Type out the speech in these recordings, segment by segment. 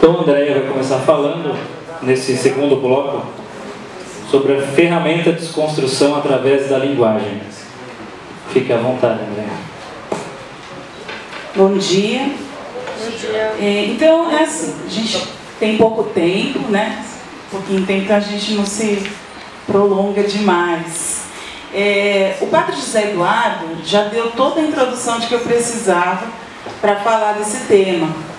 Então, a Andréia vai começar falando, nesse segundo bloco, sobre a ferramenta de desconstrução através da linguagem. Fique à vontade, Andréia. Bom dia. Bom dia. Então, é assim, a gente tem pouco tempo, né? Pouquinho tempo, então a gente não se prolonga demais. O Padre José Eduardo já deu toda a introdução de que eu precisava para falar desse tema.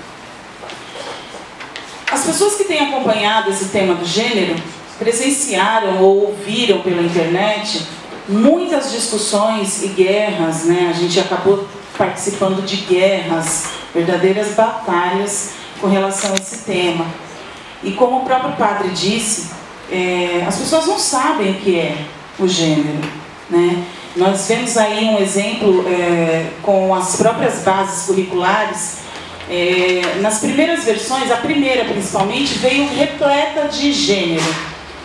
As pessoas que têm acompanhado esse tema do gênero presenciaram ou ouviram pela internet muitas discussões e guerras, né? A gente acabou participando de guerras, verdadeiras batalhas com relação a esse tema. E como o próprio padre disse, as pessoas não sabem o que é o gênero, né? Nós vemos aí um exemplo com as próprias bases curriculares. Nas primeiras versões, a primeira principalmente, veio repleta de gênero,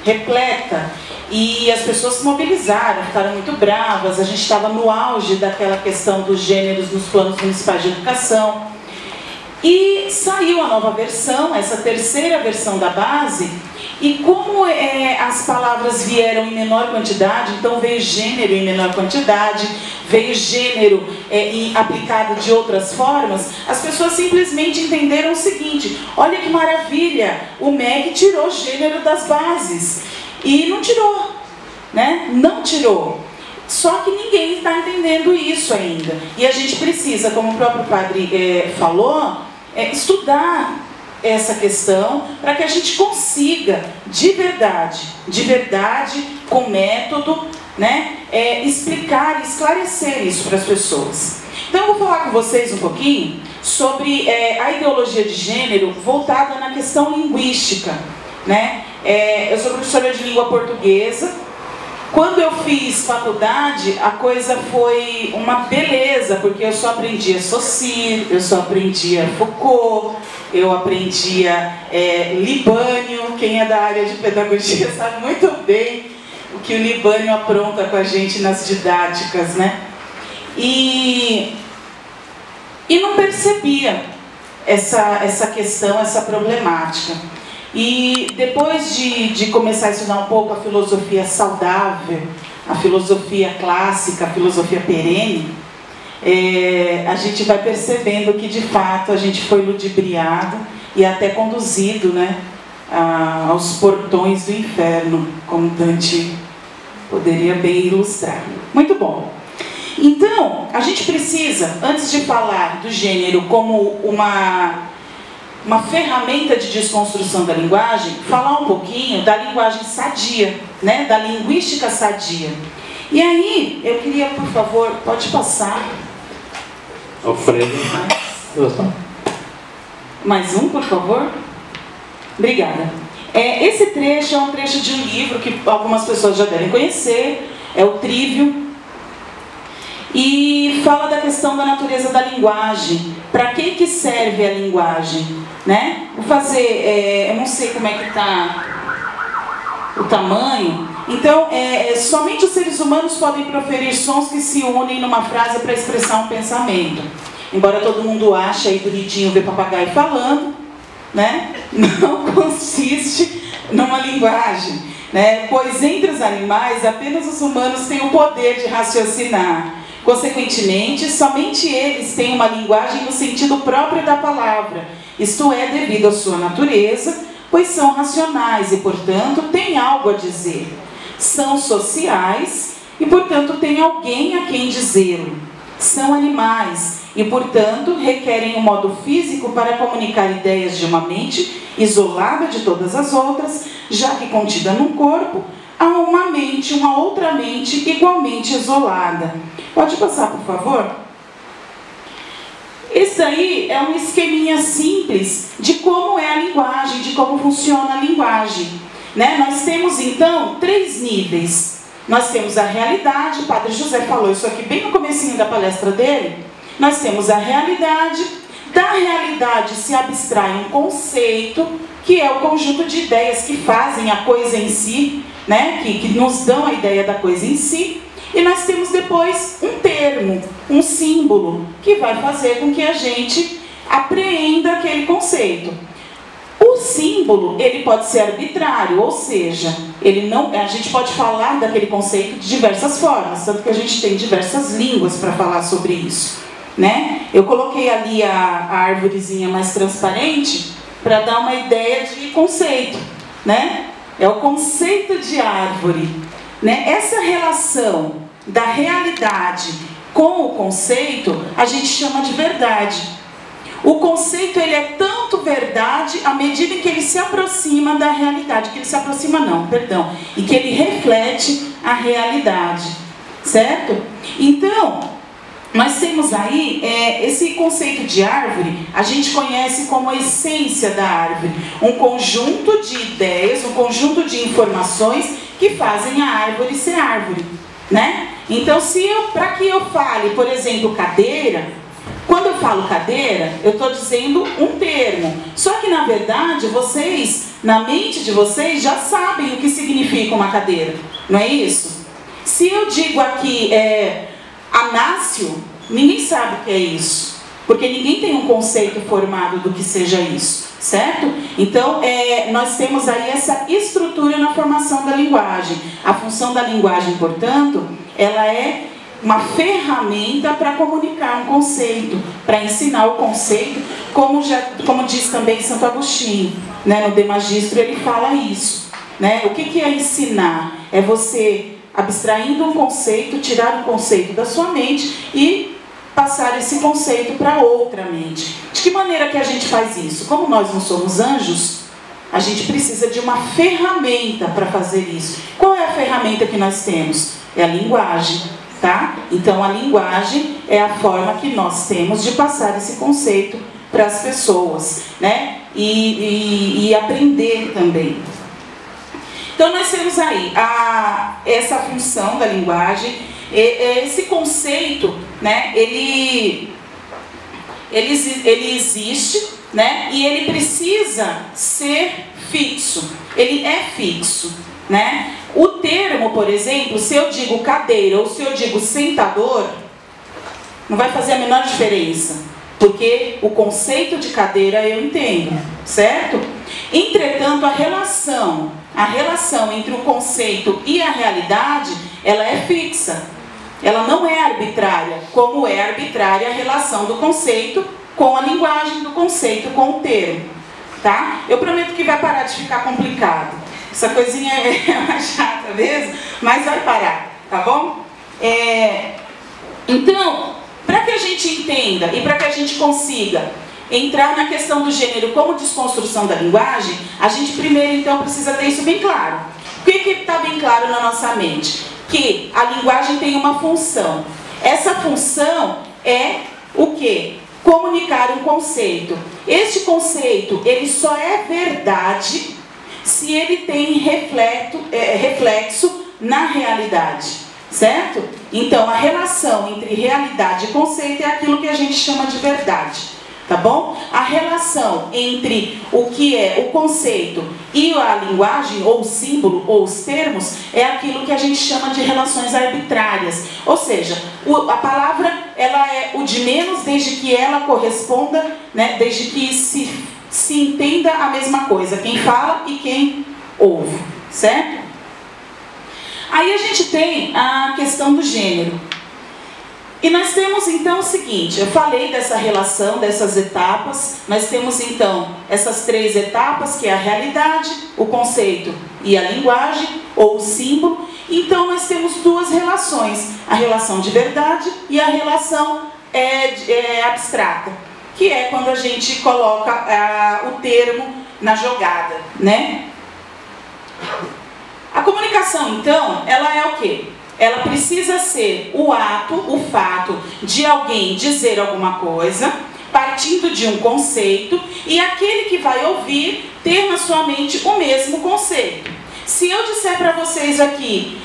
repleta, e as pessoas se mobilizaram, ficaram muito bravas. A gente estava no auge daquela questão dos gêneros nos planos municipais de educação, e saiu a nova versão, essa terceira versão da base, e como as palavras vieram em menor quantidade, então veio gênero em menor quantidade, veio gênero aplicado de outras formas, as pessoas simplesmente entenderam o seguinte: olha que maravilha, o MEC tirou gênero das bases. E não tirou, né? Não tirou. Só que ninguém está entendendo isso ainda. E a gente precisa, como o próprio padre falou, estudar essa questão para que a gente consiga, de verdade, com método, né, explicar e esclarecer isso para as pessoas. Então eu vou falar com vocês um pouquinho sobre a ideologia de gênero voltada na questão linguística, né? Eu sou professora de língua portuguesa. Quando eu fiz faculdade, a coisa foi uma beleza, porque eu só aprendia Saussure, eu só aprendia Foucault, eu aprendia Libânio. Quem é da área de pedagogia sabe muito bem o que o Libânio apronta com a gente nas didáticas, né? E não percebia essa questão, essa problemática. E depois de começar a estudar um pouco a filosofia saudável, a filosofia clássica, a filosofia perene, a gente vai percebendo que de fato a gente foi ludibriado e até conduzido, né, aos portões do inferno, como Dante poderia bem ilustrar. Muito bom. Então, a gente precisa, antes de falar do gênero como uma ferramenta de desconstrução da linguagem, falar um pouquinho da linguagem sadia, né? Da linguística sadia. E aí, eu queria, por favor, pode passar. Alfredo. Mais um, por favor. Obrigada. Esse trecho é um trecho de um livro que algumas pessoas já devem conhecer, é o Trivium. E fala da questão da natureza da linguagem. Para que serve a linguagem? Né? Vou fazer, eu não sei como é que está o tamanho. Então, somente os seres humanos podem proferir sons que se unem numa frase para expressar um pensamento. Embora todo mundo ache aí bonitinho ver papagaio falando, né? Não consiste numa linguagem, né? Pois entre os animais, apenas os humanos têm o poder de raciocinar. Consequentemente, somente eles têm uma linguagem no sentido próprio da palavra, isto é, devido à sua natureza, pois são racionais e, portanto, têm algo a dizer. São sociais e, portanto, têm alguém a quem dizê-lo. São animais e, portanto, requerem um modo físico para comunicar ideias de uma mente isolada de todas as outras, já que contida num corpo, há uma outra mente igualmente isolada. Pode passar, por favor? Esse aí é um esqueminha simples de como é a linguagem, de como funciona a linguagem, né? Nós temos, então, 3 níveis. Nós temos a realidade, o Padre José falou isso aqui bem no comecinho da palestra dele. Nós temos a realidade. Da realidade se abstrai um conceito, que é o conjunto de ideias que fazem a coisa em si, né? Que nos dão a ideia da coisa em si. E nós temos depois um termo, um símbolo, que vai fazer com que a gente apreenda aquele conceito. símbolo, ele pode ser arbitrário, ou seja, a gente pode falar daquele conceito de diversas formas, tanto que a gente tem diversas línguas para falar sobre isso, né? Eu coloquei ali a árvorezinha mais transparente para dar uma ideia de conceito, né? É o conceito de árvore, né? Essa relação da realidade com o conceito, a gente chama de verdade. O conceito, ele é tanto verdade à medida em que ele se aproxima da realidade, que ele se aproxima não, perdão, e que ele reflete a realidade, certo? Então, nós temos aí esse conceito de árvore, a gente conhece como a essência da árvore, um conjunto de ideias, um conjunto de informações que fazem a árvore ser árvore, né? Então, para que eu fale, por exemplo, cadeira, quando eu falo cadeira, eu estou dizendo um termo. Só que, na verdade, vocês, na mente de vocês, já sabem o que significa uma cadeira. Não é isso? Se eu digo aqui anácio, ninguém sabe o que é isso. Porque ninguém tem um conceito formado do que seja isso. Certo? Então, nós temos aí essa estrutura na formação da linguagem. A função da linguagem, portanto, ela é uma ferramenta para comunicar um conceito, para ensinar o conceito, como diz também Santo Agostinho, né? No De Magistro ele fala isso, né? O que é ensinar? É você, abstraindo um conceito, tirar um conceito da sua mente e passar esse conceito para outra mente. De que maneira que a gente faz isso? Como nós não somos anjos, a gente precisa de uma ferramenta para fazer isso. Qual é a ferramenta que nós temos? É a linguagem. Tá? Então, a linguagem é a forma que nós temos de passar esse conceito para as pessoas, né? E aprender também. Então, nós temos aí essa função da linguagem, esse conceito, né? Ele existe, né? E ele precisa ser fixo. Ele é fixo, né? O termo, por exemplo, se eu digo cadeira ou se eu digo sentador, não vai fazer a menor diferença, porque o conceito de cadeira eu entendo, certo? Entretanto, a relação entre o conceito e a realidade, ela é fixa. Ela não é arbitrária, como é arbitrária a relação do conceito com a linguagem, do conceito com o termo, tá? Eu prometo que vai parar de ficar complicado. Essa coisinha é mais chata mesmo, mas vai parar, tá bom? Então, para que a gente entenda e para que a gente consiga entrar na questão do gênero como desconstrução da linguagem, a gente primeiro, então, precisa ter isso bem claro. O que está bem claro na nossa mente? Que a linguagem tem uma função. Essa função é o quê? Comunicar um conceito. Este conceito, ele só é verdade se ele tem reflexo na realidade, certo? Então, a relação entre realidade e conceito é aquilo que a gente chama de verdade, tá bom? A relação entre o que é o conceito e a linguagem, ou o símbolo, ou os termos, é aquilo que a gente chama de relações arbitrárias. Ou seja, a palavra, ela é o de menos desde que ela corresponda, né, desde que se entenda a mesma coisa, quem fala e quem ouve, certo? Aí a gente tem a questão do gênero. E nós temos então o seguinte, eu falei dessa relação, dessas etapas, nós temos então essas três etapas, que é a realidade, o conceito e a linguagem, ou o símbolo. Então nós temos duas relações, a relação de verdade e a relação abstrata, que é quando a gente coloca o termo na jogada, né? A comunicação, então, ela é o quê? Ela precisa ser o ato, o fato de alguém dizer alguma coisa, partindo de um conceito, e aquele que vai ouvir ter na sua mente o mesmo conceito. Se eu disser para vocês aqui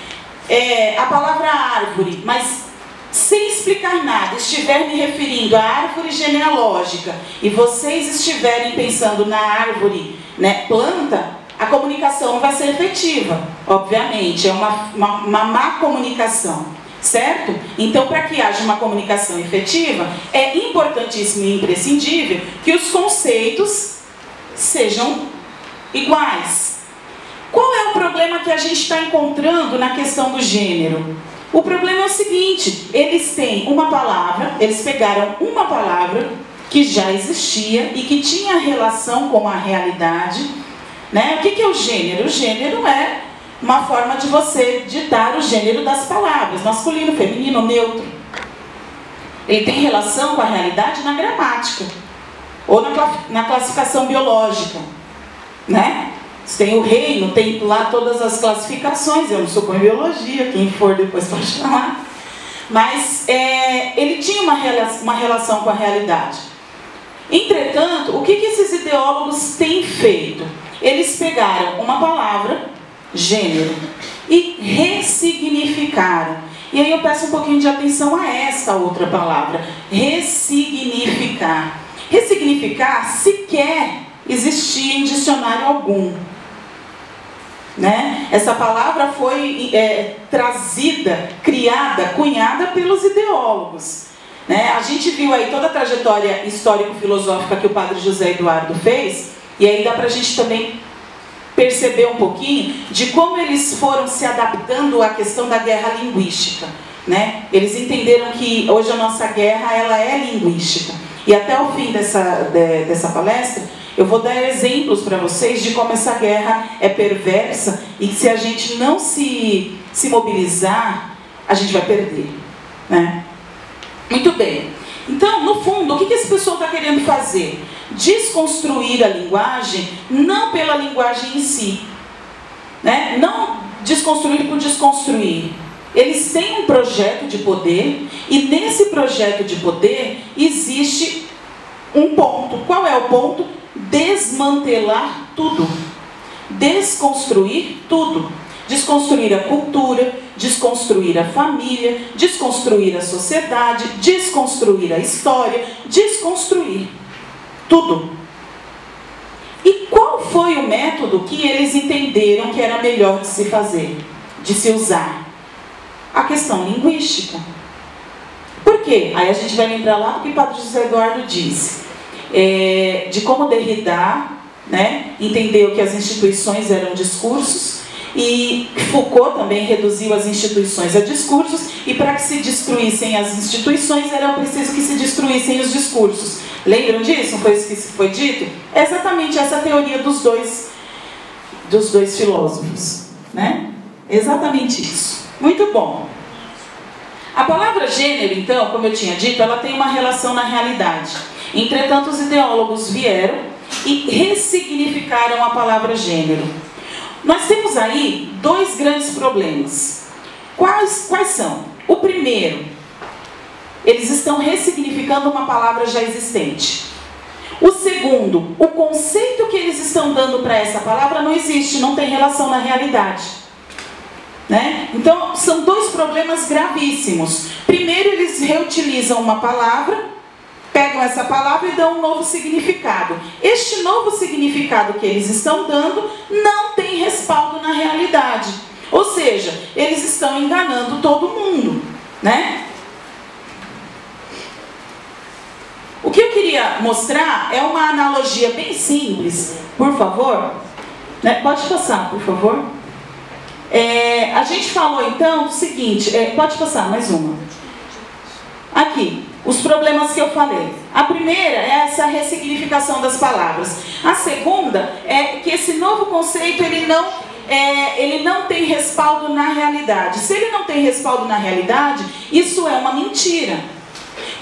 a palavra árvore, mas sem explicar nada, estiver me referindo à árvore genealógica e vocês estiverem pensando na árvore, né, planta, a comunicação não vai ser efetiva, obviamente, é uma má comunicação, certo? Então, para que haja uma comunicação efetiva, é importantíssimo e imprescindível que os conceitos sejam iguais. Qual é o problema que a gente está encontrando na questão do gênero? O problema é o seguinte, eles têm uma palavra, eles pegaram uma palavra que já existia e que tinha relação com a realidade, né? O que é o gênero? O gênero é uma forma de você ditar o gênero das palavras, masculino, feminino, neutro. Ele tem relação com a realidade na gramática, ou na classificação biológica, né? Você tem o reino, tem lá todas as classificações, eu não sou com biologia, quem for depois pode chamar. Mas ele tinha uma relação com a realidade. Entretanto, o que esses ideólogos têm feito? Eles pegaram uma palavra, gênero, e ressignificaram. E aí eu peço um pouquinho de atenção a essa outra palavra, ressignificar. Ressignificar sequer existia em dicionário algum. Né? Essa palavra foi trazida, criada, cunhada pelos ideólogos. Né? A gente viu aí toda a trajetória histórico-filosófica que o padre José Eduardo fez, e aí dá para a gente também perceber um pouquinho de como eles foram se adaptando à questão da guerra linguística. Né? Eles entenderam que hoje a nossa guerra ela é linguística. E até o fim dessa palestra, eu vou dar exemplos para vocês de como essa guerra é perversa e que se a gente não se mobilizar, a gente vai perder. Né? Muito bem. Então, no fundo, o que esse pessoal está querendo fazer? Desconstruir a linguagem, não pela linguagem em si. Né? Não desconstruir por desconstruir. Eles têm um projeto de poder e nesse projeto de poder existe um ponto. Qual é o ponto? Desmantelar tudo. Desconstruir tudo. Desconstruir a cultura, desconstruir a família, desconstruir a sociedade, desconstruir a história, desconstruir tudo. E qual foi o método que eles entenderam que era melhor de se fazer, de se usar? A questão linguística. Por quê? Aí a gente vai lembrar lá do que o padre José Eduardo disse, de como Derrida, né, entendeu que as instituições eram discursos, e Foucault também reduziu as instituições a discursos, e para que se destruíssem as instituições, era preciso que se destruíssem os discursos. Lembram disso? Não foi isso que foi dito? É exatamente essa teoria dos dois filósofos. Né? Exatamente isso. Muito bom. A palavra gênero, então, como eu tinha dito, ela tem uma relação na realidade. Entretanto, os ideólogos vieram e ressignificaram a palavra gênero. Nós temos aí dois grandes problemas. Quais são? O primeiro, eles estão ressignificando uma palavra já existente. O segundo, o conceito que eles estão dando para essa palavra não existe, não tem relação na realidade. Né? Então, são dois problemas gravíssimos. Primeiro, eles reutilizam uma palavra, pegam essa palavra e dão um novo significado. Este novo significado que eles estão dando não tem respaldo na realidade. Ou seja, eles estão enganando todo mundo. Né? O que eu queria mostrar é uma analogia bem simples, por favor. Né? Pode passar, por favor. A gente falou então o seguinte, pode passar mais uma. Aqui, os problemas que eu falei. A primeira é essa ressignificação das palavras. A segunda é que esse novo conceito ele não tem respaldo na realidade. Se ele não tem respaldo na realidade, isso é uma mentira.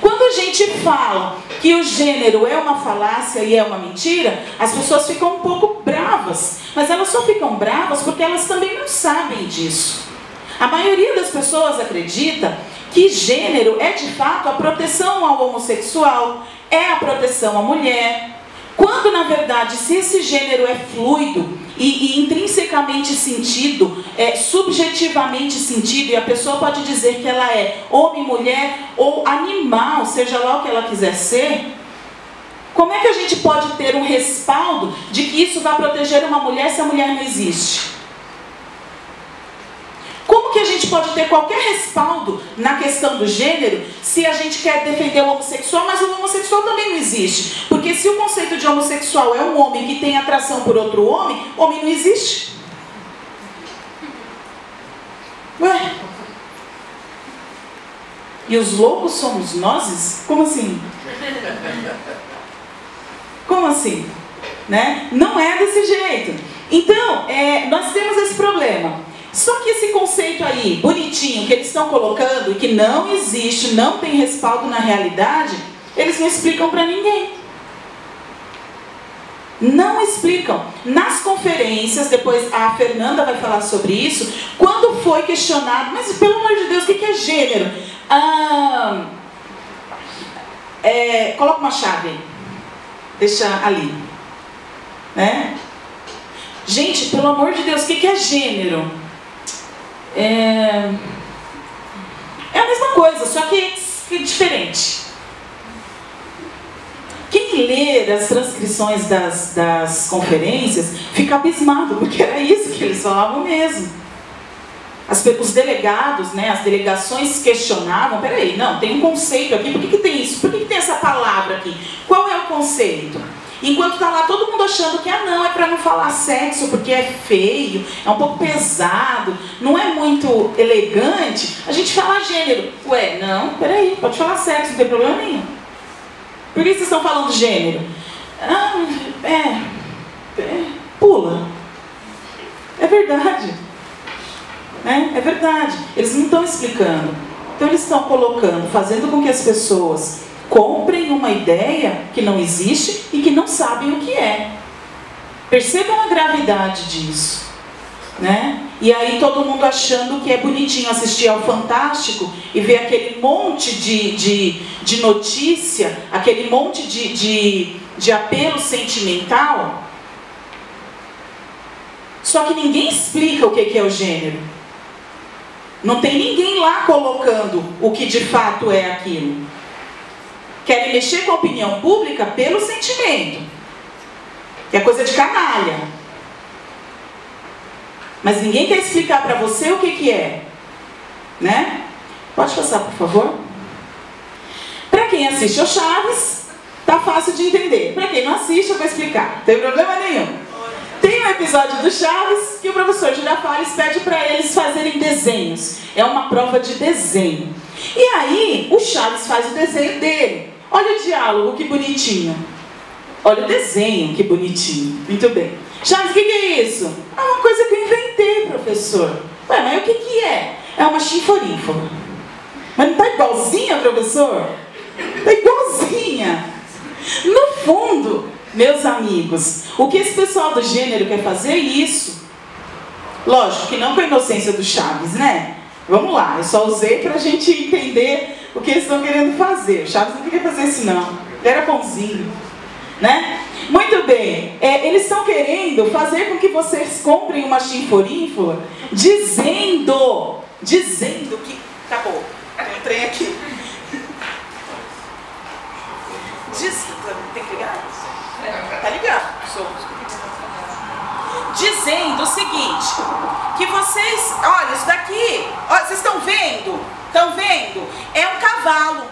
Quando a gente fala que o gênero é uma falácia e é uma mentira, as pessoas ficam um pouco bravas. Mas elas só ficam bravas porque elas também não sabem disso. A maioria das pessoas acredita que gênero é de fato a proteção ao homossexual, é a proteção à mulher. Quando na verdade, se esse gênero é fluido e intrinsecamente sentido, subjetivamente sentido, e a pessoa pode dizer que ela é homem, mulher ou animal, seja lá o que ela quiser ser, como é que a gente pode ter um respaldo de que isso vai proteger uma mulher se a mulher não existe? Como que que a gente pode ter qualquer respaldo na questão do gênero se a gente quer defender o homossexual, mas o homossexual também não existe. Porque se o conceito de homossexual é um homem que tem atração por outro homem, homem não existe. Ué? E os loucos somos nós? Como assim? Como assim? Né? Não é desse jeito. Então, nós temos esse problema. Só que esse conceito aí, bonitinho, que eles estão colocando, e que não existe, não tem respaldo na realidade, eles não explicam para ninguém. Não explicam. Nas conferências, depois a Fernanda vai falar sobre isso, quando foi questionado, mas pelo amor de Deus, o que é gênero? Coloca uma chave aí. Deixa ali. Né? Gente, pelo amor de Deus, o que é gênero? É a mesma coisa, só que é diferente. Quem lê as transcrições das conferências fica abismado, porque era isso que eles falavam mesmo. Os delegados, né, as delegações questionavam, peraí, não, tem um conceito aqui, por que tem isso? Por que tem essa palavra aqui? Qual é o conceito? Enquanto está lá todo mundo achando que, não, é para não falar sexo, porque é feio, é um pouco pesado, não é muito elegante, a gente fala gênero. Ué, não, peraí, pode falar sexo, não tem problema nenhum. Por que vocês estão falando gênero? Pula. É verdade. É verdade. Eles não estão explicando. Então eles estão colocando, fazendo com que as pessoas comprem uma ideia que não existe e que não sabem o que é. Percebam a gravidade disso. Né? E aí todo mundo achando que é bonitinho assistir ao Fantástico e ver aquele monte de notícia, aquele monte de apelo sentimental. Só que ninguém explica o que é o gênero. Não tem ninguém lá colocando o que de fato é aquilo. Querem mexer com a opinião pública pelo sentimento, que é coisa de canalha. Mas ninguém quer explicar para você o que é. Né? Pode passar, por favor? Para quem assiste ao Chaves, tá fácil de entender. Para quem não assiste, eu vou explicar. Não tem problema nenhum. Tem um episódio do Chaves que o professor Girafales pede para eles fazerem desenhos. É uma prova de desenho. E aí, o Chaves faz o desenho dele. Olha o diálogo, que bonitinho. Olha o desenho, que bonitinho. Muito bem. Chaves, o que é isso? É uma coisa que eu inventei, professor. Ué, mas o que é? É uma chinforínfora. Mas não está igualzinha, professor? Está igualzinha. No fundo, meus amigos, o que esse pessoal do gênero quer fazer é isso. Lógico que não com a inocência do Chaves, né? Vamos lá, eu só usei para a gente entender o que eles estão querendo fazer. O Chaves não queria fazer isso não, ele era bonzinho, né? Muito bem, eles estão querendo fazer com que vocês comprem uma chinforínfula dizendo que... Acabou, tem um trem aqui. Tem que ligar? Tá ligado? Dizendo o seguinte, que vocês, olha, isso daqui, olha, vocês estão vendo? Estão vendo? É um cavalo.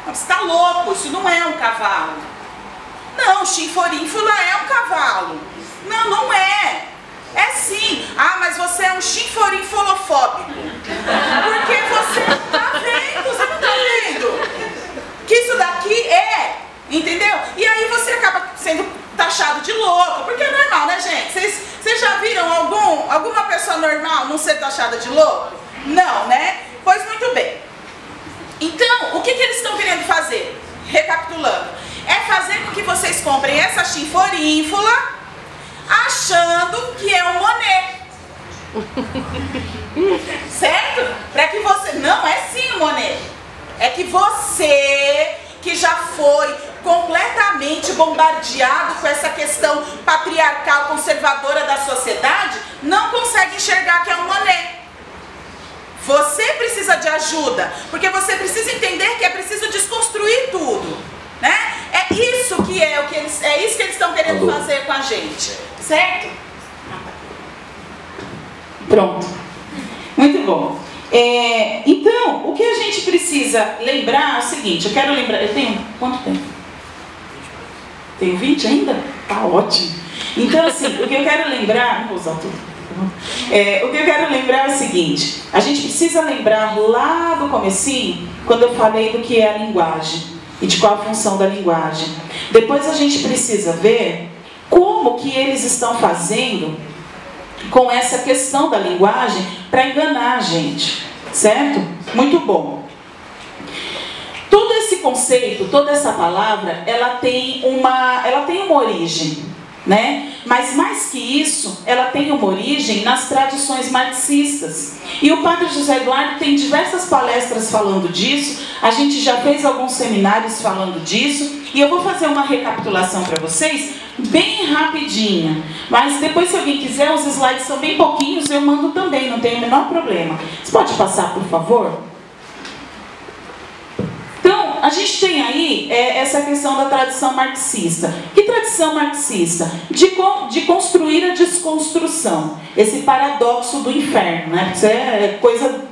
Você está louco, isso não é um cavalo. Não, chinforínfula é um cavalo. Não, não é. É sim. Mas você é um chinforínfolofóbico. Porque você está vendo, você não está vendo. Que isso daqui é, entendeu? E aí você acaba sendo taxado de louco, porque é normal, né, gente? Vocês já viram alguma pessoa normal não ser taxada de louco? Não, né? Pois muito bem. Então, o que eles estão querendo fazer? Recapitulando, é fazer com que vocês comprem essa chinforínfula achando que é um Monet. Certo? Para que você... Não é sim um Monet. É que você, que já foi completamente bombardeado com essa questão patriarcal, conservadora da sociedade, não consegue enxergar que é um Monet. Você precisa de ajuda, porque você precisa entender que é preciso desconstruir tudo, né? É isso que eles estão querendo fazer com a gente, certo? Pronto. Muito bom. Então, o que a gente precisa lembrar é o seguinte, eu quero lembrar, eu tenho, quanto tempo? Tenho 20 ainda? Tá ótimo. Então, assim, o que eu quero lembrar, não vou usar tudo. O que eu quero lembrar é o seguinte, a gente precisa lembrar lá do comecinho, quando eu falei do que é a linguagem e de qual a função da linguagem. Depois a gente precisa ver como que eles estão fazendo com essa questão da linguagem para enganar a gente, certo? Muito bom. Todo esse conceito, toda essa palavra, ela tem uma origem, né? Mas mais que isso, ela tem uma origem nas tradições marxistas. E o padre José Eduardo tem diversas palestras falando disso, a gente já fez alguns seminários falando disso, e eu vou fazer uma recapitulação para vocês, bem rapidinha. Mas depois, se alguém quiser, os slides são bem pouquinhos, eu mando também, não tem o menor problema. Você pode passar, por favor? Então, a gente tem aí essa questão da tradição marxista. Que tradição marxista? De construir a desconstrução. Esse paradoxo do inferno, né? Isso é coisa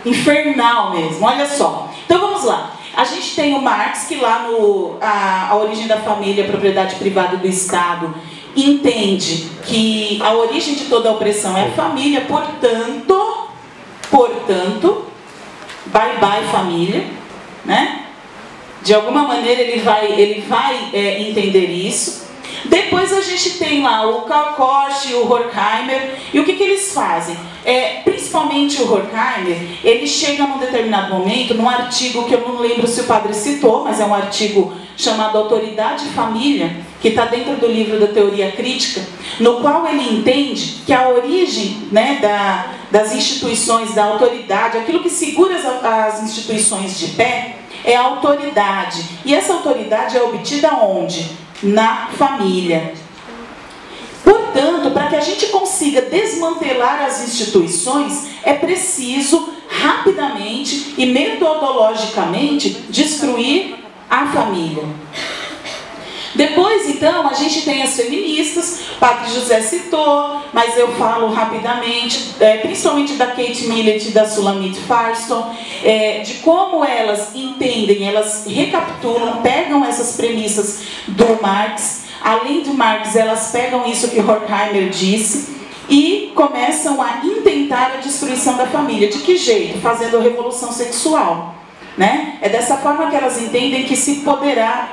infernal mesmo, olha só. Então vamos lá. A gente tem o Marx, que lá no A Origem da Família, a Propriedade Privada do Estado, entende que a origem de toda a opressão é a família, portanto, bye bye família, né? De alguma maneira ele vai entender isso. Depois a gente tem lá o Karl Korsch e o Horkheimer, e o que eles fazem? Principalmente o Horkheimer, ele chega num determinado momento, num artigo que eu não lembro se o padre citou, mas é um artigo chamado Autoridade e Família, que está dentro do livro da Teoria Crítica, no qual ele entende que a origem, né, das instituições, da autoridade, aquilo que segura as instituições de pé, é a autoridade. E essa autoridade é obtida onde? Na família. Portanto, para que a gente consiga desmantelar as instituições, é preciso rapidamente e metodologicamente destruir a família. Depois, então, a gente tem as feministas, o padre José citou, mas eu falo rapidamente, principalmente da Kate Millett e da Shulamit Firestone, de como elas entendem, elas recapitulam, pegam essas premissas do Marx, além do Marx, elas pegam isso que Horkheimer disse e começam a intentar a destruição da família. De que jeito? Fazendo a revolução sexual. Né? É dessa forma que elas entendem que se poderá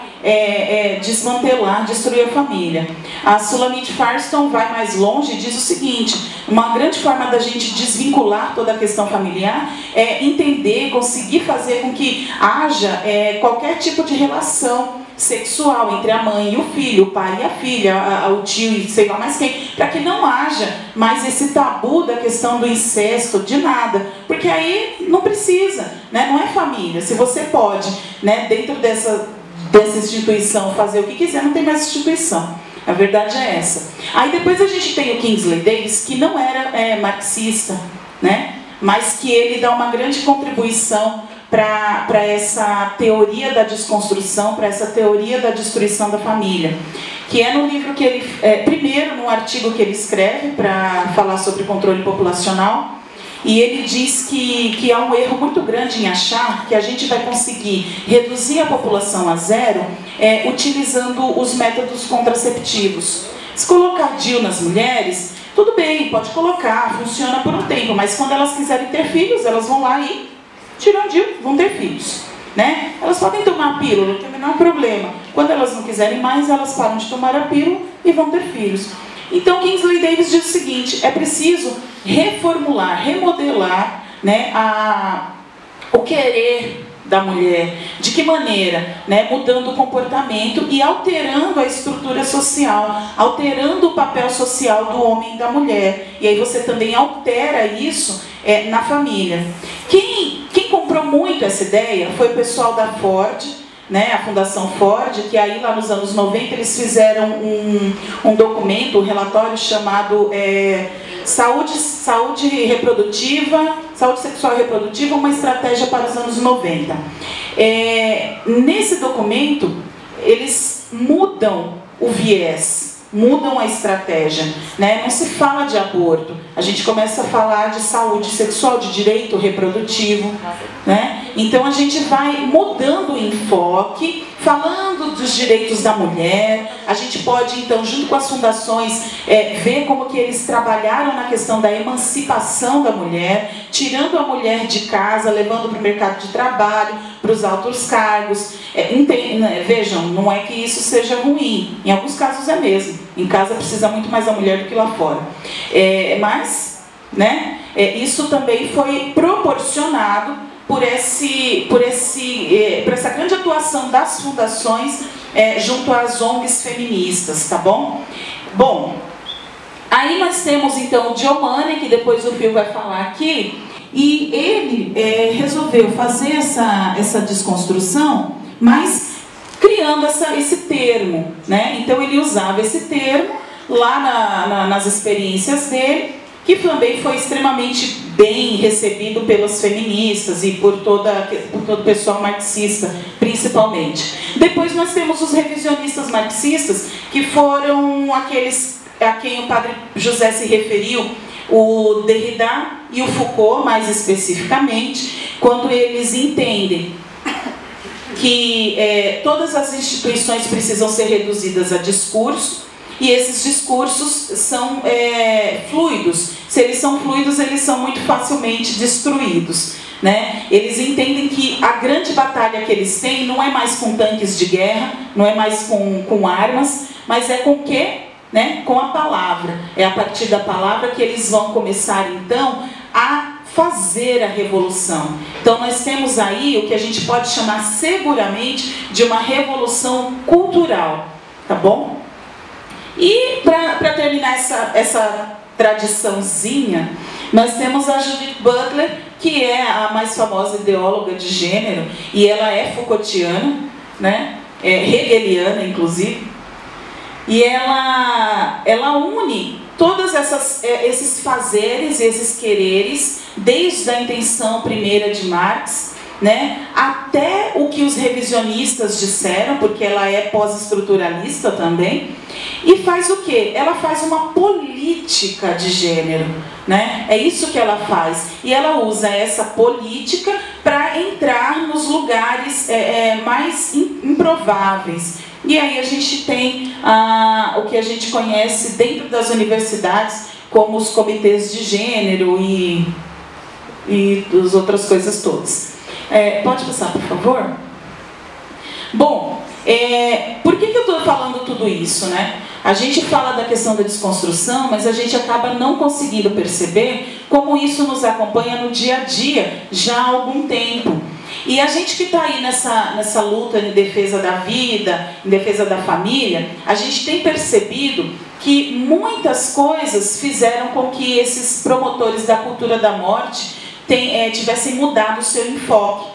desmantelar, destruir a família. A Shulamit Firestone vai mais longe e diz o seguinte: uma grande forma da gente desvincular toda a questão familiar é entender, conseguir fazer com que haja qualquer tipo de relação sexual entre a mãe e o filho, o pai e a filha, o tio e sei lá mais quem, para que não haja mais esse tabu da questão do incesto, de nada, porque aí não precisa, né? Não é família. Se você pode, né, dentro dessa instituição fazer o que quiser, não tem mais instituição. A verdade é essa. Aí depois a gente tem o Kingsley Davis, que não era marxista, né? Mas que ele dá uma grande contribuição para essa teoria da desconstrução, para essa teoria da destruição da família, que é no livro que ele, primeiro no artigo que ele escreve para falar sobre controle populacional, e ele diz que há um erro muito grande em achar que a gente vai conseguir reduzir a população a zero utilizando os métodos contraceptivos. Se colocar DIU nas mulheres, tudo bem, pode colocar, funciona por um tempo, mas quando elas quiserem ter filhos, elas vão lá e tiram DIU, vão ter filhos, né? Elas podem tomar a pílula, não tem o menor problema. Quando elas não quiserem mais, elas param de tomar a pílula e vão ter filhos. Então, Kingsley Davis diz o seguinte: é preciso reformular, remodelar, né, o querer da mulher. De que maneira? Né? Mudando o comportamento e alterando a estrutura social, alterando o papel social do homem e da mulher. E aí você também altera isso na família. Quem comprou muito essa ideia foi o pessoal da Ford, né, a Fundação Ford, que aí lá nos anos 90 eles fizeram um documento, um relatório chamado Saúde Sexual e Reprodutiva, uma estratégia para os anos 90. Nesse documento, eles mudam o viés. mudam a estratégia, né? Não se fala de aborto, a gente começa a falar de saúde sexual, de direito reprodutivo, né? Então a gente vai mudando o enfoque, falando dos direitos da mulher. A gente pode então, junto com as fundações, ver como que eles trabalharam na questão da emancipação da mulher, tirando a mulher de casa, levando para o mercado de trabalho, para os altos cargos. Vejam, não é que isso seja ruim, em alguns casos é mesmo. Em casa precisa muito mais a mulher do que lá fora. Mas, né, isso também foi proporcionado por essa grande atuação das fundações junto às ONGs feministas, tá bom? Bom, aí nós temos então o Diomane, que depois o Phil vai falar aqui, e ele resolveu fazer essa desconstrução, mas criando esse termo, né? Então ele usava esse termo lá nas experiências dele, que também foi extremamente bem recebido pelas feministas e por todo o pessoal marxista, principalmente. Depois nós temos os revisionistas marxistas, que foram aqueles a quem o padre José se referiu, o Derrida e o Foucault, mais especificamente, quando eles entendem que todas as instituições precisam ser reduzidas a discurso, e esses discursos são fluidos. Se eles são fluidos, eles são muito facilmente destruídos, né? Eles entendem que a grande batalha que eles têm não é mais com tanques de guerra, não é mais com armas, mas é com o quê? Né? Com a palavra. É a partir da palavra que eles vão começar, então, a fazer a revolução. Então nós temos aí o que a gente pode chamar seguramente de uma revolução cultural, tá bom? E para terminar essa tradiçãozinha, nós temos a Judith Butler, que é a mais famosa ideóloga de gênero, e ela é Foucaultiana, né? Hegeliana, inclusive, e ela une todos esses fazeres, esses quereres, desde a intenção primeira de Marx, né, até o que os revisionistas disseram, porque ela é pós-estruturalista também, e faz o quê? Ela faz uma política de gênero, né? É isso que ela faz, e ela usa essa política para entrar nos lugares mais improváveis. E aí a gente tem o que a gente conhece dentro das universidades como os comitês de gênero e as outras coisas todas. Pode passar, por favor? Bom, por que eu estou falando tudo isso, né? A gente fala da questão da desconstrução, mas a gente acaba não conseguindo perceber como isso nos acompanha no dia a dia, já há algum tempo. E a gente que está aí nessa luta em defesa da vida, em defesa da família, a gente tem percebido que muitas coisas fizeram com que esses promotores da cultura da morte tivessem mudado o seu enfoque.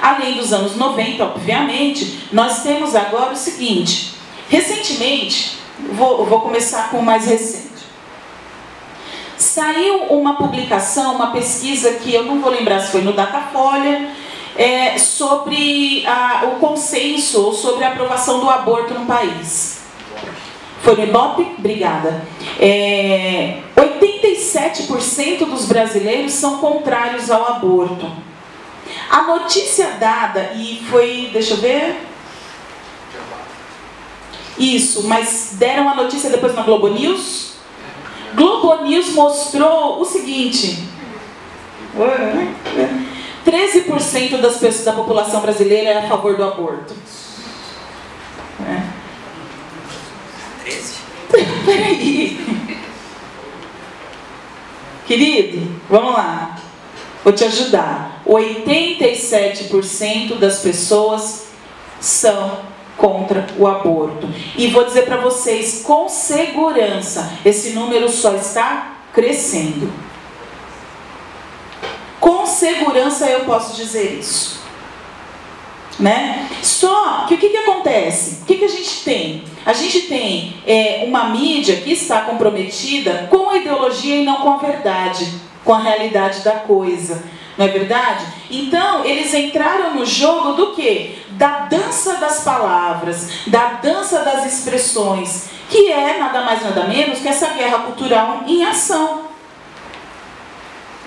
Além dos anos 90, obviamente, nós temos agora o seguinte: recentemente, vou começar com o mais recente. Saiu uma publicação, uma pesquisa que eu não vou lembrar se foi no Datafolha, sobre o consenso ou sobre a aprovação do aborto no país. Foi no Ibope? Obrigada. 87% dos brasileiros são contrários ao aborto. A notícia dada, e foi, deixa eu ver... Isso, mas deram a notícia depois na Globo News. Globo News mostrou o seguinte: 13% das pessoas da população brasileira é a favor do aborto. 13? Peraí. Querido, vamos lá. Vou te ajudar. 87% das pessoas são contra o aborto. E vou dizer para vocês, com segurança, esse número só está crescendo. Com segurança eu posso dizer isso. Né? Só que o que acontece? O que a gente tem? A gente tem uma mídia que está comprometida com a ideologia e não com a verdade, com a realidade da coisa. Não é verdade? Então, eles entraram no jogo do quê? da dança das palavras, da dança das expressões, que é nada mais nada menos que essa guerra cultural em ação.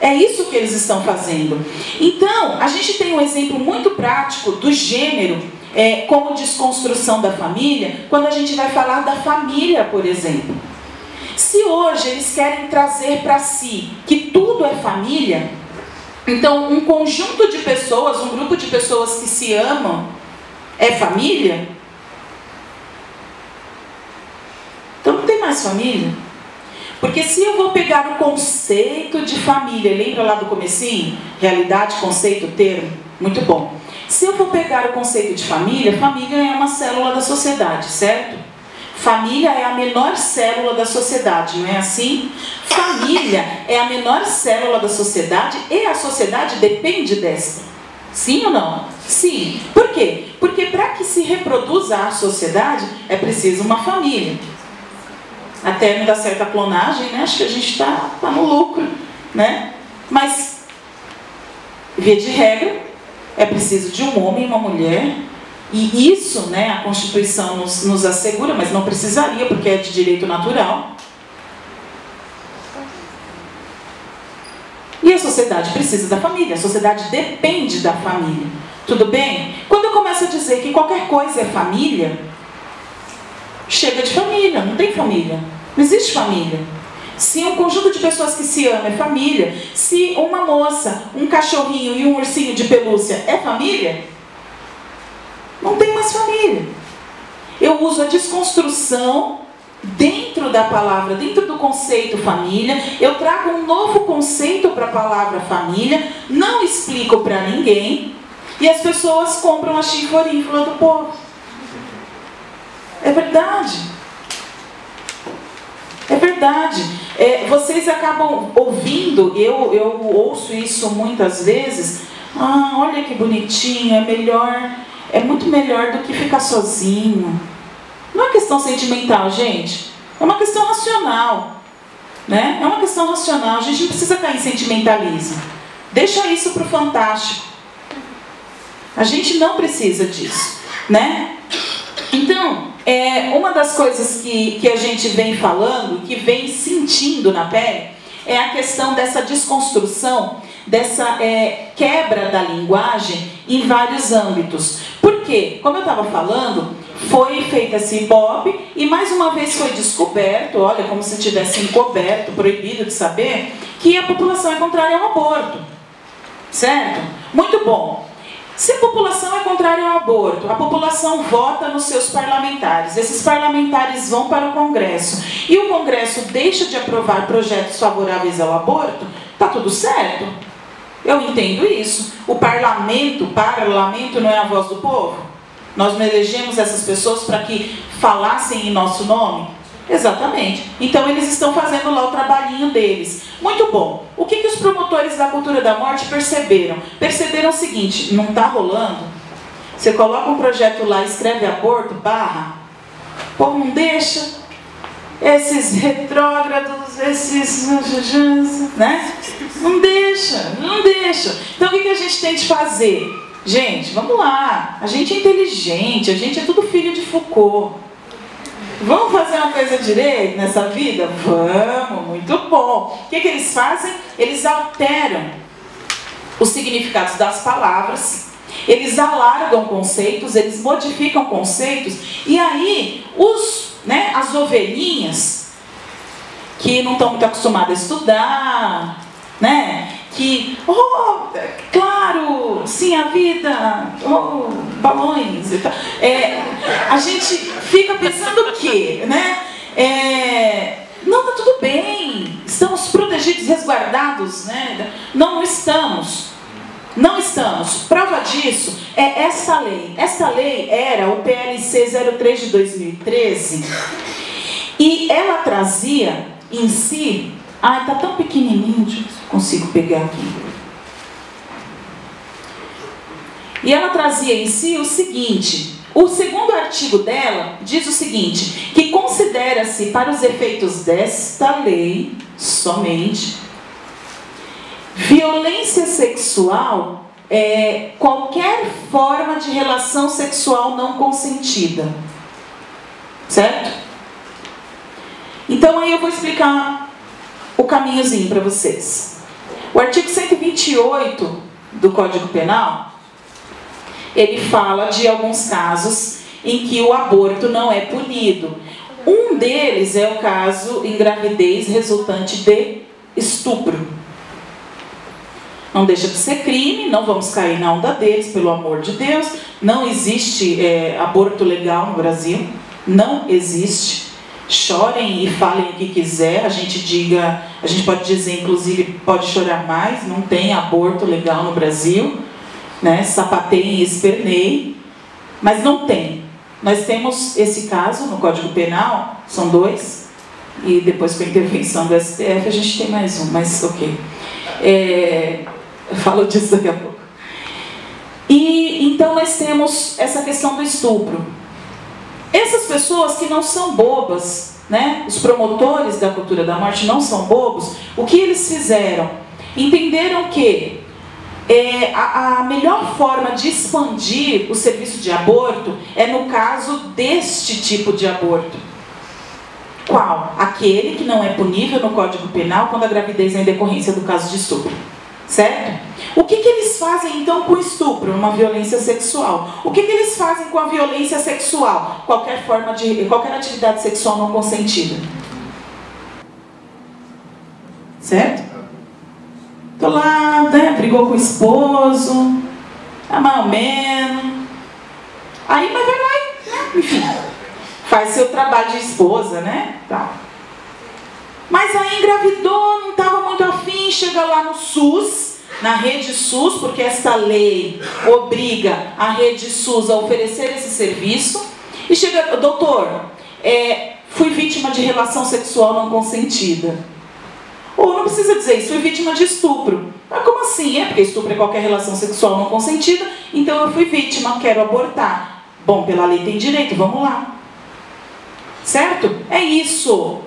É isso que eles estão fazendo. Então, a gente tem um exemplo muito prático do gênero como desconstrução da família, quando a gente vai falar da família, por exemplo. Se hoje eles querem trazer para si que tudo é família, então um conjunto de pessoas, um grupo de pessoas que se amam é família, então não tem mais família. Porque se eu vou pegar o conceito de família, lembra lá do comecinho? Realidade, conceito, termo, muito bom. Se eu for pegar o conceito de família, família é uma célula da sociedade, certo? Família é a menor célula da sociedade, não é assim? Família é a menor célula da sociedade e a sociedade depende desta. Sim ou não? Sim. Por quê? Porque para que se reproduza a sociedade é preciso uma família. Até não dar certa clonagem, né? Acho que a gente está no lucro, né? Mas, via de regra, é preciso de um homem e uma mulher. E isso, né, a Constituição nos assegura, mas não precisaria, porque é de direito natural. E a sociedade precisa da família, a sociedade depende da família. Tudo bem? Quando eu começo a dizer que qualquer coisa é família, chega de família, não tem família. Não existe família. Se um conjunto de pessoas que se amam é família, se uma moça, um cachorrinho e um ursinho de pelúcia é família, não tem mais família. Eu uso a desconstrução dentro da palavra, dentro do conceito família, eu trago um novo conceito para a palavra família, não explico para ninguém, e as pessoas compram a chinforínfula do povo. É verdade. É verdade. Vocês acabam ouvindo, eu ouço isso muitas vezes. Ah, olha que bonitinho, é muito melhor do que ficar sozinho. Não é questão sentimental, gente. É uma questão racional. Né? É uma questão racional. A gente não precisa cair em sentimentalismo. Deixa isso para o fantástico. A gente não precisa disso. Né? Então, uma das coisas que a gente vem falando, que vem sentindo na pele, é a questão dessa desconstrução, dessa quebra da linguagem em vários âmbitos. Por quê? Como eu estava falando, foi feito esse Ibope e mais uma vez foi descoberto, olha, como se tivesse encoberto, proibido de saber, que a população é contrária ao aborto. Certo? Muito bom. Se a população é contrária ao aborto, a população vota nos seus parlamentares, esses parlamentares vão para o Congresso e o Congresso deixa de aprovar projetos favoráveis ao aborto, está tudo certo? Eu entendo isso. O parlamento não é a voz do povo? Nós não elegemos essas pessoas para que falassem em nosso nome? Exatamente. Então eles estão fazendo lá o trabalhinho deles. Muito bom. O que os promotores da cultura da morte perceberam? Perceberam o seguinte, não está rolando? Você coloca um projeto lá, escreve aborto, barra, pô, não deixa. Esses retrógrados, esses... né? Não deixa, não deixa. Então o que a gente tem de fazer? Gente, vamos lá. A gente é inteligente, a gente é tudo filho de Foucault. Vamos fazer uma coisa direito nessa vida? Vamos, muito bom. O que eles fazem? Eles alteram os significados das palavras, eles alargam conceitos, eles modificam conceitos, e aí as ovelhinhas, que não estão muito acostumadas a estudar, né? Que, claro, sim, a vida, balões e tal. A gente fica pensando o quê, né? Não, tá tudo bem, estamos protegidos, resguardados, né? Não estamos. Não estamos. Prova disso é essa lei. Essa lei era o PLC 03 de 2013 e ela trazia em si... Ai, tá tão pequenininho, deixa eu ver se eu consigo pegar aqui. E ela trazia em si o seguinte, o segundo artigo dela diz o seguinte, que considera-se para os efeitos desta lei, somente, violência sexual qualquer forma de relação sexual não consentida. Certo? Então aí eu vou explicar o caminhozinho para vocês. O artigo 128 do Código Penal, ele fala de alguns casos em que o aborto não é punido. Um deles é o caso engravidez resultante de estupro. Não deixa de ser crime, não vamos cair na onda deles, pelo amor de Deus. Não existe aborto legal no Brasil, não existe. Chorem e falem o que quiser, a gente pode dizer, inclusive, pode chorar mais, não tem aborto legal no Brasil, né? Sapateiem e esperneiem, mas não tem. Nós temos esse caso no Código Penal, são 2, e depois com a intervenção do STF a gente tem mais um, mas ok. Eu falo disso daqui a pouco. E então nós temos essa questão do estupro. Essas pessoas que não são bobas, né? Os promotores da cultura da morte não são bobos, o que eles fizeram? Entenderam que a melhor forma de expandir o serviço de aborto é no caso deste tipo de aborto. Qual? Aquele que não é punível no Código Penal quando a gravidez é em decorrência do caso de estupro. Certo? O que eles fazem então com o estupro, uma violência sexual? O que eles fazem com a violência sexual? Qualquer atividade sexual não consentida. Certo? Tô lá, né, brigou com o esposo, mais ou menos. Aí, mas vai lá e, né, enfim, faz seu trabalho de esposa, né? Tá. Mas aí engravidou, não estava muito afim, chega lá no SUS, na rede SUS, porque esta lei obriga a rede SUS a oferecer esse serviço, e chega, doutor, fui vítima de relação sexual não consentida. Ou não precisa dizer isso, fui vítima de estupro. Mas como assim? Porque estupro é qualquer relação sexual não consentida, então eu fui vítima, quero abortar. Bom, pela lei tem direito, vamos lá. Certo? É isso.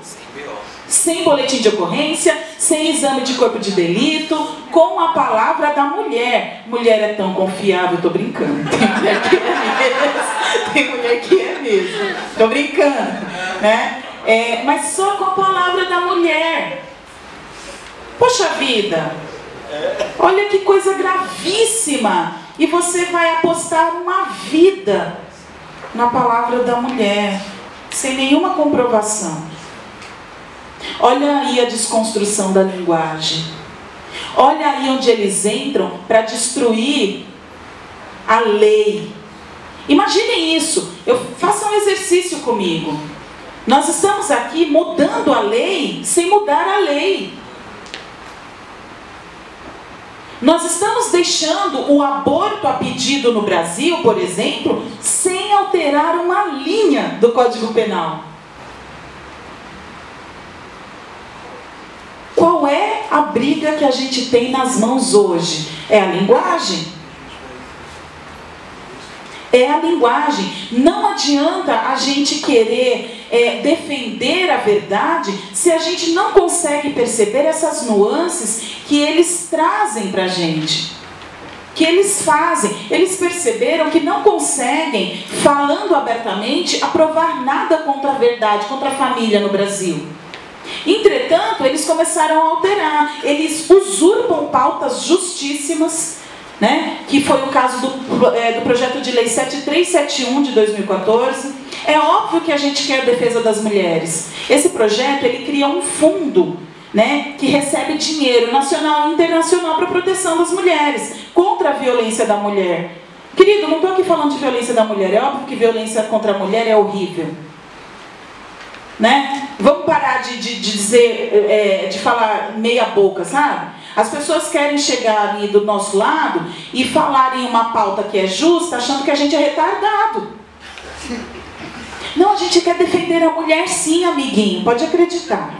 Sem boletim de ocorrência, sem exame de corpo de delito, com a palavra da mulher. Mulher é tão confiável, tô brincando. Tem mulher que é mesmo. Tem mulher que é mesmo. Tô brincando. Né? Mas só com a palavra da mulher. Poxa vida. Olha que coisa gravíssima. E você vai apostar uma vida na palavra da mulher, sem nenhuma comprovação. Olha aí a desconstrução da linguagem. Olha aí onde eles entram para destruir a lei. Imaginem isso. Façam um exercício comigo. Nós estamos aqui mudando a lei sem mudar a lei. Nós estamos deixando o aborto a pedido no Brasil, por exemplo, sem alterar uma linha do Código Penal. Qual é a briga que a gente tem nas mãos hoje? É a linguagem. É a linguagem. Não adianta a gente querer defender a verdade se a gente não consegue perceber essas nuances que eles trazem para a gente. Que eles fazem. Eles perceberam que não conseguem, falando abertamente, aprovar nada contra a verdade, contra a família no Brasil. Entretanto, eles começaram a alterar, eles usurpam pautas justíssimas, né? Que foi o caso do projeto de lei 7371 de 2014. É óbvio que a gente quer a defesa das mulheres. Esse projeto, ele cria um fundo, né, que recebe dinheiro nacional e internacional para a proteção das mulheres, contra a violência da mulher. Querido, não estou aqui falando de violência da mulher, é óbvio que violência contra a mulher é horrível. Né? Vamos parar de dizer, de falar meia boca, sabe? As pessoas querem chegar ali do nosso lado e falarem uma pauta que é justa, achando que a gente é retardado. Não, a gente quer defender a mulher sim, amiguinho, pode acreditar.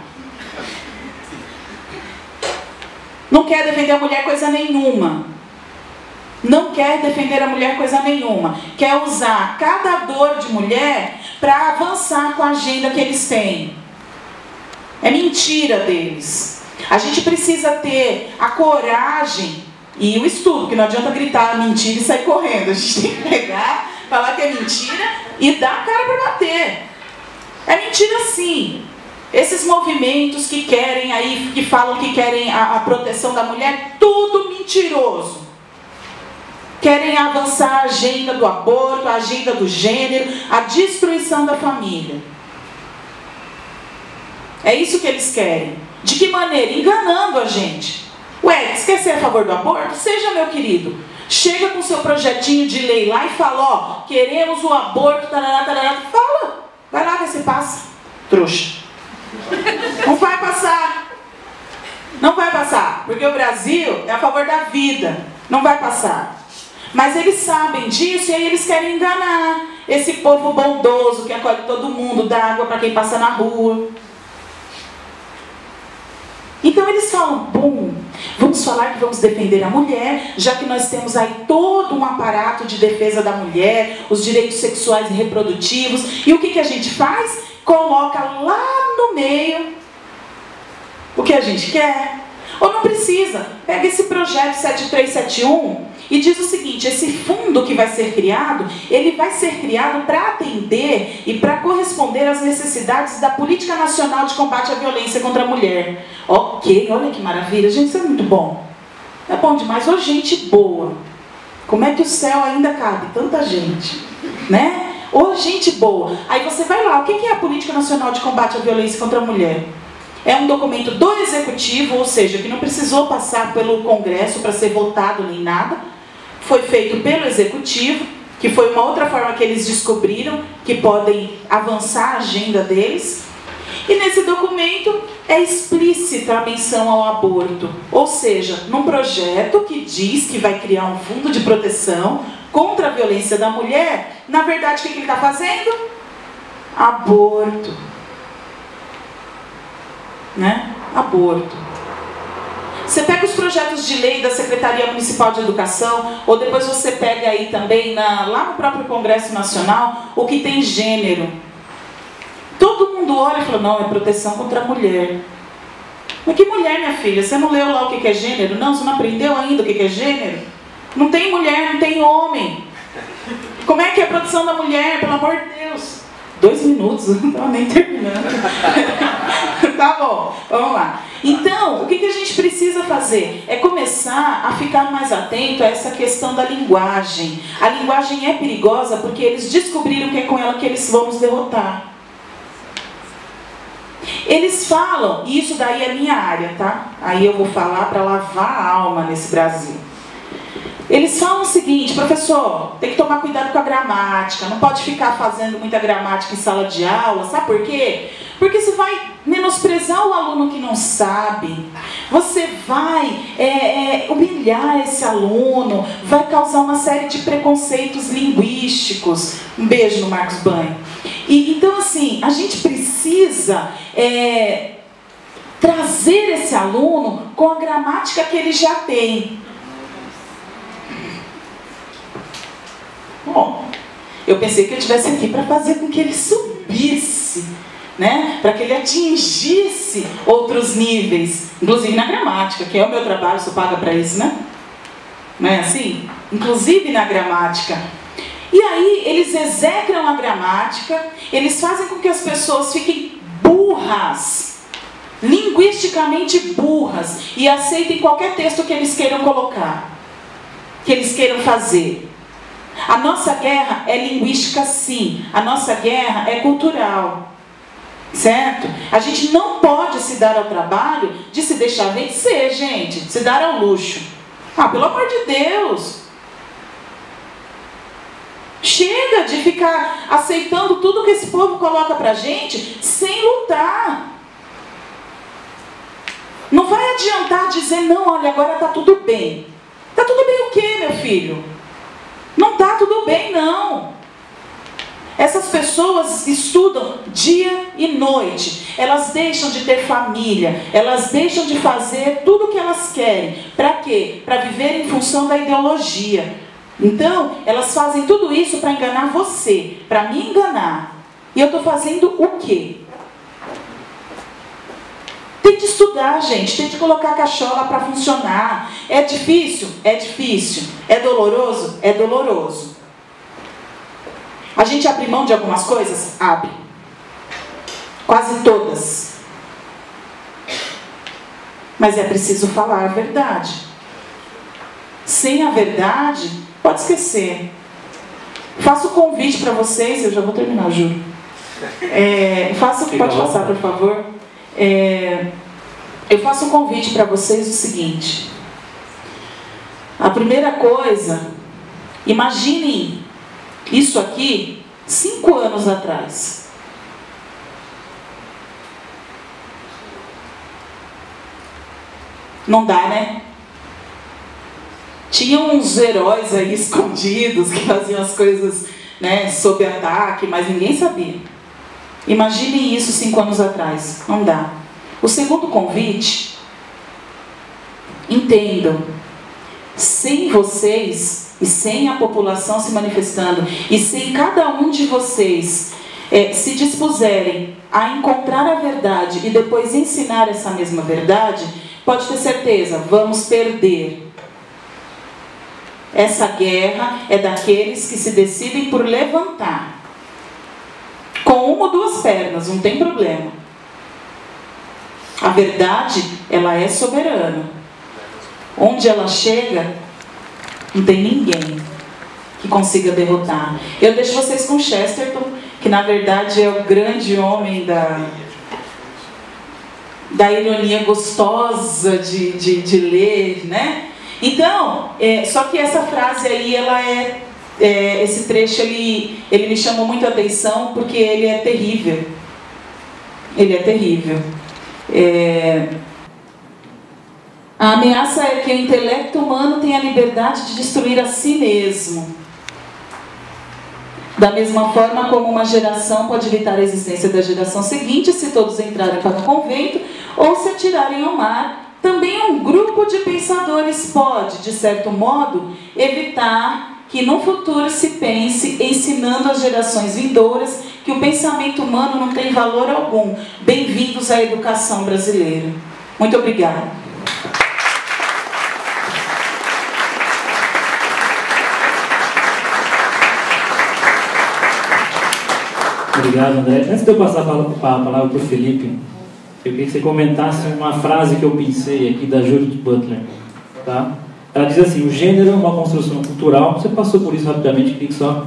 Não quer defender a mulher coisa nenhuma. Não quer defender a mulher coisa nenhuma. Quer usar cada dor de mulher para avançar com a agenda que eles têm. É mentira deles. A gente precisa ter a coragem E o estudo, que não adianta gritar mentira e sair correndo. A gente tem que pegar, falar que é mentira e dar a cara para bater. É mentira sim. Esses movimentos que querem aí, que falam que querem a proteção da mulher, tudo mentiroso. Querem avançar a agenda do aborto, a agenda do gênero, a destruição da família. É isso que eles querem. De que maneira? Enganando a gente. Ué, você quer ser a favor do aborto? Seja, meu querido. Chega com seu projetinho de lei lá e fala, ó, queremos o aborto, tarará, tarará. Fala. Vai lá, ver se passa. Trouxa. Não vai passar. Não vai passar. Porque o Brasil é a favor da vida. Não vai passar. Mas eles sabem disso e aí eles querem enganar esse povo bondoso que acolhe todo mundo, dá água para quem passa na rua. Então eles falam, bom, vamos falar que vamos defender a mulher, já que nós temos aí todo um aparato de defesa da mulher, os direitos sexuais e reprodutivos. E o que a gente faz? Coloca lá no meio o que a gente quer. Ou não precisa. Pega esse projeto 7371 e diz o seguinte, esse fundo que vai ser criado, ele vai ser criado para atender e para corresponder às necessidades da Política Nacional de Combate à Violência contra a Mulher. Ok, olha que maravilha, gente, isso é muito bom. É bom demais, ô gente boa. Como é que o céu ainda cabe tanta gente, né? Ô gente boa. Aí você vai lá, o que é a Política Nacional de Combate à Violência contra a Mulher? É um documento do Executivo, ou seja, que não precisou passar pelo Congresso para ser votado nem nada. Foi feito pelo Executivo, que foi uma outra forma que eles descobriram que podem avançar a agenda deles. E nesse documento é explícita a menção ao aborto. Ou seja, num projeto que diz que vai criar um fundo de proteção contra a violência da mulher, na verdade, o que ele está fazendo? Aborto. Né? Aborto. Você pega os projetos de lei da Secretaria Municipal de Educação, ou depois você pega aí também, lá no próprio Congresso Nacional, o que tem gênero. Todo mundo olha e fala, não, é proteção contra a mulher. Mas que mulher, minha filha? Você não leu lá o que é gênero? Não, você não aprendeu ainda o que é gênero? Não tem mulher, não tem homem. Como é que é a proteção da mulher, pelo amor de Deus? 2 minutos, não estava nem terminando. Tá bom, vamos lá. Então, o que a gente precisa fazer? É começar a ficar mais atento a essa questão da linguagem. A linguagem é perigosa porque eles descobriram que é com ela que eles vão nos derrotar. Eles falam, e isso daí é minha área, tá? Aí eu vou falar para lavar a alma nesse Brasil. Eles falam o seguinte, professor, tem que tomar cuidado com a gramática, não pode ficar fazendo muita gramática em sala de aula, sabe por quê? Porque você vai menosprezar o aluno que não sabe, você vai humilhar esse aluno, vai causar uma série de preconceitos linguísticos. Um beijo no Marcos Banho. Então assim, a gente precisa trazer esse aluno com a gramática que ele já tem. Bom, eu pensei que eu estivesse aqui para fazer com que ele subisse, né? Para que ele atingisse outros níveis, inclusive na gramática, que é o meu trabalho, sou paga para isso, né? Não é assim? Inclusive na gramática. E aí eles execram a gramática, eles fazem com que as pessoas fiquem burras, linguisticamente burras, e aceitem qualquer texto que eles queiram colocar, que eles queiram fazer. A nossa guerra é linguística sim, a nossa guerra é cultural, certo? A gente não pode se dar ao trabalho de se deixar vencer, gente, se dar ao luxo. Ah, pelo amor de Deus! Chega de ficar aceitando tudo que esse povo coloca pra gente sem lutar. Não vai adiantar dizer, não, olha, agora tá tudo bem. Tá tudo bem o quê, meu filho? Não está tudo bem, não. Essas pessoas estudam dia e noite. Elas deixam de ter família. Elas deixam de fazer tudo o que elas querem. Para quê? Para viver em função da ideologia. Então, elas fazem tudo isso para enganar você. Para me enganar. E eu estou fazendo o quê? Tem que estudar, gente, tem que colocar a cachola para funcionar. É difícil? É difícil. É doloroso? É doloroso. A gente abre mão de algumas coisas? Abre. Quase todas. Mas é preciso falar a verdade. Sem a verdade, pode esquecer. Faço o convite para vocês, eu já vou terminar, juro. Pode passar, por favor. Eu faço um convite para vocês o seguinte. A primeira coisa, imaginem isso aqui 5 anos atrás. Não dá, né? Tinha uns heróis aí escondidos que faziam as coisas, né, sob ataque, mas ninguém sabia. Imaginem isso 5 anos atrás. Não dá. O segundo convite, entendam, sem vocês e sem a população se manifestando e sem cada um de vocês se dispuserem a encontrar a verdade e depois ensinar essa mesma verdade, pode ter certeza, vamos perder. Essa guerra é daqueles que se decidem por levantar. Com 1 ou 2 pernas, não tem problema. A verdade, ela é soberana. Onde ela chega, não tem ninguém que consiga derrotar. Eu deixo vocês com Chesterton, que na verdade é o grande homem da ironia gostosa de ler, né? Então, só que essa frase aí, ela esse trecho, ele me chamou muito a atenção, porque ele é terrível. Ele é terrível. A ameaça é que o intelecto humano tenha a liberdade de destruir a si mesmo. Da mesma forma como uma geração pode evitar a existência da geração seguinte se todos entrarem para o convento ou se atirarem ao mar, também um grupo de pensadores pode, de certo modo, evitar que no futuro se pense, ensinando às gerações vindouras que o pensamento humano não tem valor algum. Bem-vindos à educação brasileira. Muito obrigada. Obrigado, André. Antes de eu passar a palavra para o Felipe, eu queria que você comentasse uma frase que eu pensei aqui da Judith Butler. Tá? Ela diz assim: o gênero é uma construção cultural. Você passou por isso rapidamente, queria que só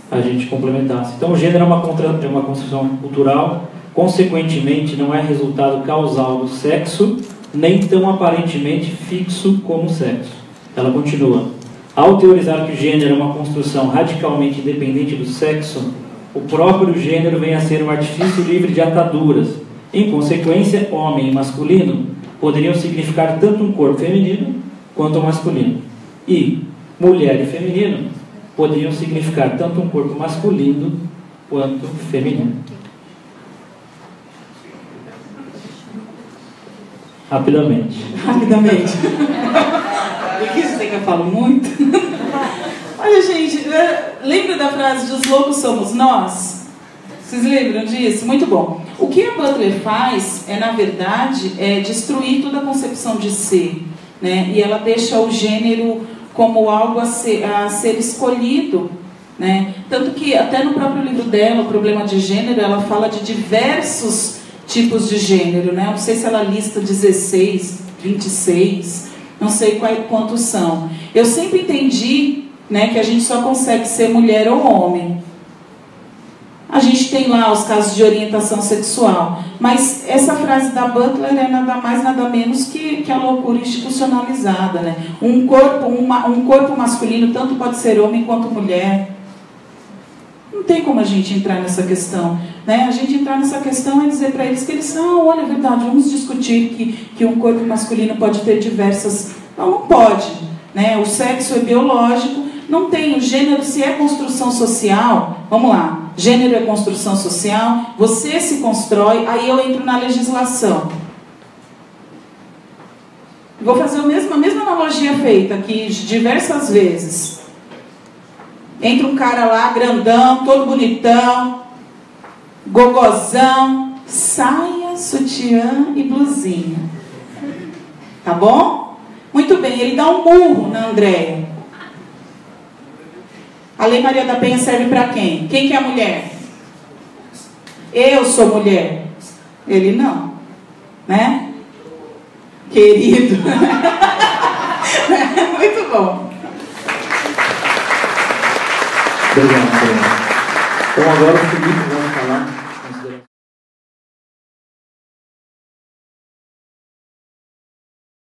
a gente complementasse. Então, o gênero é uma construção cultural, consequentemente, não é resultado causal do sexo, nem tão aparentemente fixo como o sexo. Ela continua: ao teorizar que o gênero é uma construção radicalmente independente do sexo, o próprio gênero vem a ser um artifício livre de ataduras. Em consequência, homem e masculino poderiam significar tanto um corpo feminino quanto um masculino. E mulher e feminino poderiam significar tanto um corpo masculino quanto feminino. Rapidamente. Rapidamente. Por que você que eu falo muito? Olha, gente, lembra da frase dos loucos somos nós? Vocês lembram disso? Muito bom. O que a Butler faz na verdade, destruir toda a concepção de ser, né? E ela deixa o gênero como algo a ser escolhido, né? Tanto que até no próprio livro dela, O Problema de Gênero, ela fala de diversos tipos de gênero, né? Não sei se ela lista 16, 26, não sei quantos são. Eu sempre entendi, né, que a gente só consegue ser mulher ou homem. A gente tem lá os casos de orientação sexual, mas essa frase da Butler é nada mais, nada menos que a loucura institucionalizada, né? Um corpo masculino tanto pode ser homem quanto mulher. Não tem como a gente entrar nessa questão, né? A gente entrar nessa questão é dizer para eles que eles são, olha, é verdade, vamos discutir que um corpo masculino pode ter diversas... Não pode, né? O sexo é biológico, não tem. O gênero, se é construção social, vamos lá, gênero é construção social, você se constrói, aí eu entro na legislação. Vou fazer a mesma analogia feita aqui diversas vezes. Entra um cara lá, grandão, todo bonitão, gogozão, saia sutiã e blusinha. Tá bom? Muito bem, ele dá um murro na Andréia. A Lei Maria da Penha serve para quem? Quem que é a mulher? Eu sou mulher. Ele não. Né? Querido. Muito bom. Obrigado. Então agora o Felipe vai